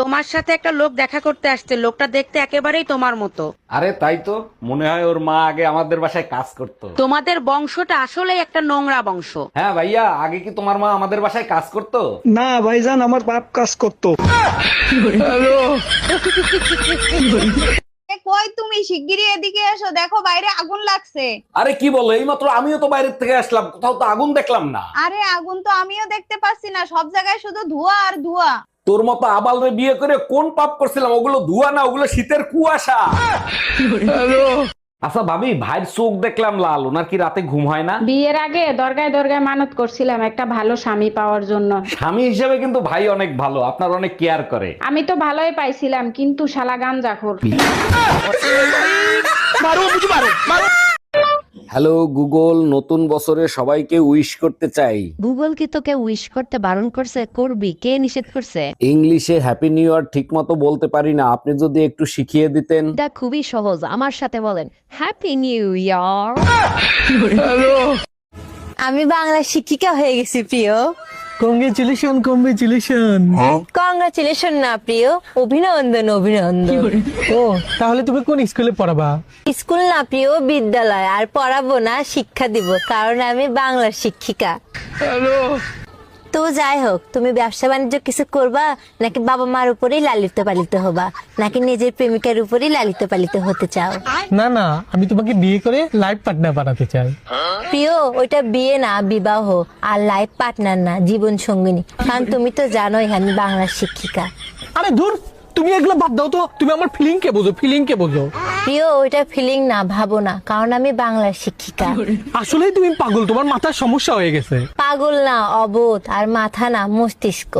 তোমার সাথে একটা লোক দেখা করতে আসছে, লোকটা দেখতে একেবারেই তোমার মতো। আরে তাই তো, মনে হয় ওর মা আগে আমাদের বাসায় কাজ করতো। তোমাদের বংশটা আসলে একটা নোংরা বংশ। হ্যাঁ ভাইয়া, আগে কি তোমার মা আমাদের বাসায় কাজ করতো? না ভাইজান, আমার বাপ কাজ করতো। কই তুমি শিগগিরই এদিকে এসো, দেখো বাইরে আগুন লাগছে। আরে কি বলো, এইমাত্র আমিও তো বাইরের থেকে আসলাম, কোথাও তো আগুন দেখলাম না। আরে আগুন তো আমিও দেখতে পাচ্ছি না, সব জায়গায় শুধু ধোঁয়া আর ধোঁয়া। তোর মতো আবালরে বিয়ে করে কোন পাপ করছিলাম? ওগুলো ধোঁয়া না, ওগুলো শীতের কুয়াশা। আচ্ছা ভাবি, ভাইয়ের চোখ দেখলাম লাল, ওনার কি রাতে ঘুম হয় না? বিয়ের আগে দরগায় দরগায় মানত করছিলাম একটা ভালো স্বামী পাওয়ার জন্য। স্বামী হিসেবে কিন্তু ভাই অনেক ভালো, আপনার অনেক কেয়ার করে। আমি তো ভালোই পাইছিলাম, কিন্তু শালা গাঞ্জাখোর। হ্যালো গুগল, নতুন বছরে সবাইকে উইশ করতে চাই। গুগল কি তোকে উইশ করতে বারণ করছে? করবি, কে নিষেধ করছে? ইংলিশে হ্যাপি নিউ ইয়ার ঠিক মতো বলতে পারি না, আপনি যদি একটু শিখিয়ে দিতেন। এটা খুবই সহজ, আমার সাথে বলেন, হ্যাপি নিউ ইয়ার। আমি বাংলা শিক্ষিকা হয়ে গেছি প্রিয়। Congratulation congratulation. কংগ্রাচুলেশন না প্রিয়, অভিনন্দন অভিনন্দন। ও তাহলে তুমি কোন স্কুলে পড়াবা? স্কুল না প্রিয়, বিদ্যালয়। আর পড়াবো না, শিক্ষা দিব, কারণ আমি বাংলার শিক্ষিকা। তো যাই হোক, তুমি ব্যবসা বাণিজ্য কিছু করবা, নাকি বাবা মার উপরেই লালিত পালিত হবা, নাকি নিজের প্রেমিকার উপরেই লালিত পালিত হতে চাও? না না, আমি তোমাকে বিয়ে করে লাইফ পার্টনার বানাতে চাই। প্রিয়, ওইটা বিয়ে না, বিবাহ। আর লাইফ পার্টনার না, জীবন সঙ্গিনী। কারণ তুমি তো জানোই আমি বাংলার শিক্ষিকা। আরে ধুর, তুমি এগুলো বাদ দাও তো, তুমি আমার ফিলিং কে বোঝো, ফিলিং কে বোঝো। প্রিয়, ওইটা ফিলিং না, ভাবো না, কারণ আমি বাংলার শিক্ষিকা। আসলেই তুমি পাগল, তোমার মাথার সমস্যা হয়ে গেছে। পাগল না, অবোধ। আর মাথা না, মস্তিষ্ক।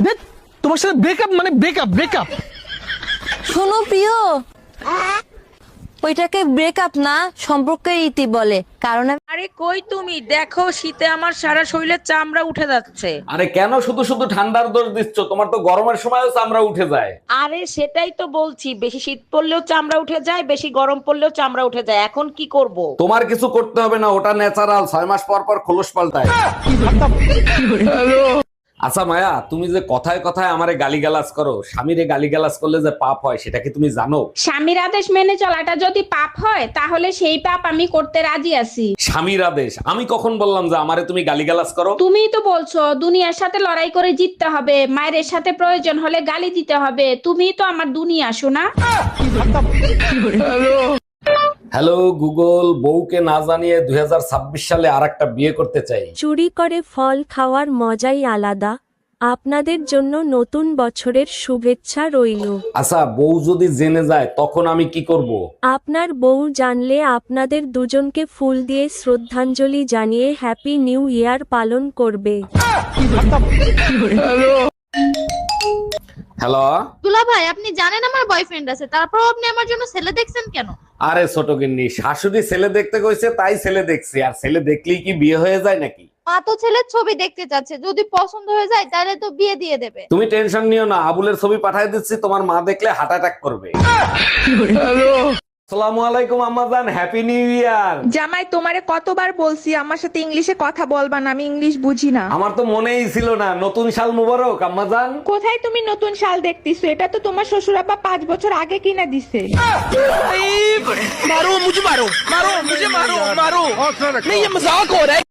দেখ, তোমার সাথে ব্রেকআপ মানে ব্রেকআপ ব্রেকআপ। শোনো প্রিয়, ওইটাকে ব্রেকআপ না, সম্পর্কের ইতি বলে। কারণ আরে কই তুমি, দেখো শীতে আমার সারা শরীরের চামড়া উঠে যাচ্ছে। আরে কেন শুধু শুধু ঠান্ডার দোষ দিচ্ছ? তোমার তো গরমের সময়ও চামড়া উঠে যায়। আরে সেটাই তো বলছি, বেশি শীত পড়লেও চামড়া উঠে যায়, বেশি গরম পড়লেও চামড়া উঠে যায়। এখন কি করব? তোমার কিছু করতে হবে না, ওটা ন্যাচারাল, 6 মাস পর পর খোলস পাল্টায়। আচ্ছা মায়া, তুমি যে কথায় কথায় আমারে গালিগালাজ করো, স্বামীরে গালিগালাজ করলে যে পাপ হয় সেটা কি তুমি জানো? স্বামীর আদেশ মেনে চলাটা যদি পাপ হয়, তাহলে সেই পাপ আমি করতে রাজি আছি। স্বামীর আদেশ? আমি কখন বললাম যে আমারে তুমি গালিগালাজ করো? তুমিই তো বলছো দুনিয়ার সাথে লড়াই করে জিততে হবে, মায়ের সাথে প্রয়োজন হলে গালি দিতে হবে। তুমিই তো আমার দুনিয়া, শোনা। হ্যালো গুগল, বউকে না জানিয়ে 2026 সালে আরেকটা বিয়ে করতে চাই। চুরি করে ফল খাওয়ার মজাই আলাদা। আপনাদের জন্য নতুন বছরের শুভেচ্ছা রইল। আচ্ছা, বউ যদি জেনে যায় তখন আমি কি করব? আপনার বউ জানলে আপনাদের দুজনকে ফুল দিয়ে শ্রদ্ধাঞ্জলি জানিয়ে হ্যাপি নিউ ইয়ার পালন করবে। হ্যালো দুলা ভাই, আপনি জানেন আমার বয়ফ্রেন্ড আছে, তারপর আপনি আমার জন্য ছেলে দেখছেন কেন? আরে ছোট গিন্নি, শাশুড়ি ছেলে দেখতে কইছে তাই ছেলে দেখছি, আর ছেলে দেখলেই কি বিয়ে হয়ে যায় নাকি? মা তো ছেলের ছবি দেখতে চাচ্ছে, যদি পছন্দ হয়ে যায় তাহলে তো বিয়ে দিয়ে দেবে। তুমি টেনশন নিও না, আবুলের ছবি পাঠিয়ে দিচ্ছি, তোমার মা দেখলে হার্ট অ্যাটাক করবে। আসসালামু আলাইকুম আম্মাজান, হ্যাপি নিউ ইয়ার। জামাই, তোমারে কতবার বলছি আমার সাথে ইংলিশে কথা বলবা না, আমি ইংলিশ বুঝি না। আমার তো মনেই ছিল না, নতুন সাল মুবারক আম্মাজান। কোথায় তুমি নতুন শাল দেখতেছো? এটা তো তোমার শ্বশুর আব্বা 5 বছর আগে কিনা দিছে। মারো মুঝে, মারো মারো মুঝে, মারো মারো। नहीं ये मजाक हो रहा है।